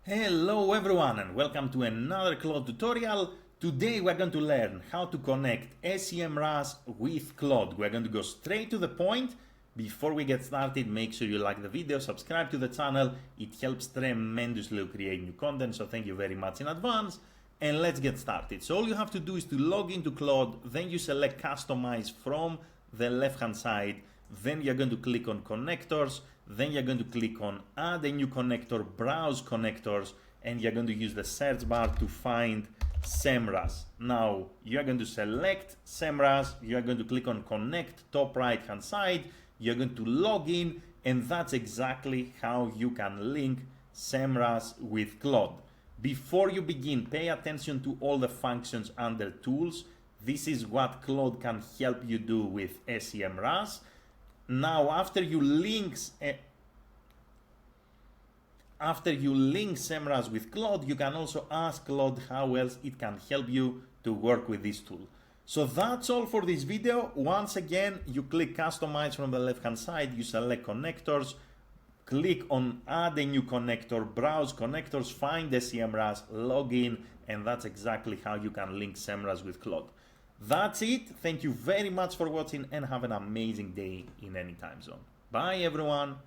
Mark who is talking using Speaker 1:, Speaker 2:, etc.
Speaker 1: Hello everyone and welcome to another Claude tutorial. Today we're going to learn how to connect SEMRush with Claude. We're going to go straight to the point. Before we get started, make sure you like the video, subscribe to the channel. It helps tremendously to create new content, so thank you very much in advance. And let's get started. So all you have to do is to log into Claude, then you select Customize from the left hand side. Then you're going to click on Connectors. Then you're going to click on Add a new connector, Browse Connectors, and you're going to use the search bar to find SEMRush. Now you're going to select SEMRush, you're going to click on Connect, top right hand side, you're going to log in, and that's exactly how you can link SEMRush with Claude. Before you begin, pay attention to all the functions under Tools. This is what Claude can help you do with SEMRush. Now, after you link SEMRush with Claude, you can also ask Claude how else it can help you to work with this tool. So that's all for this video. Once again, you click Customize from the left hand side, you select Connectors, click on Add a new connector, Browse Connectors, find the SEMRush, log in, and that's exactly how you can link SEMRush with Claude. That's it. Thank you very much for watching and have an amazing day in any time zone. Bye everyone.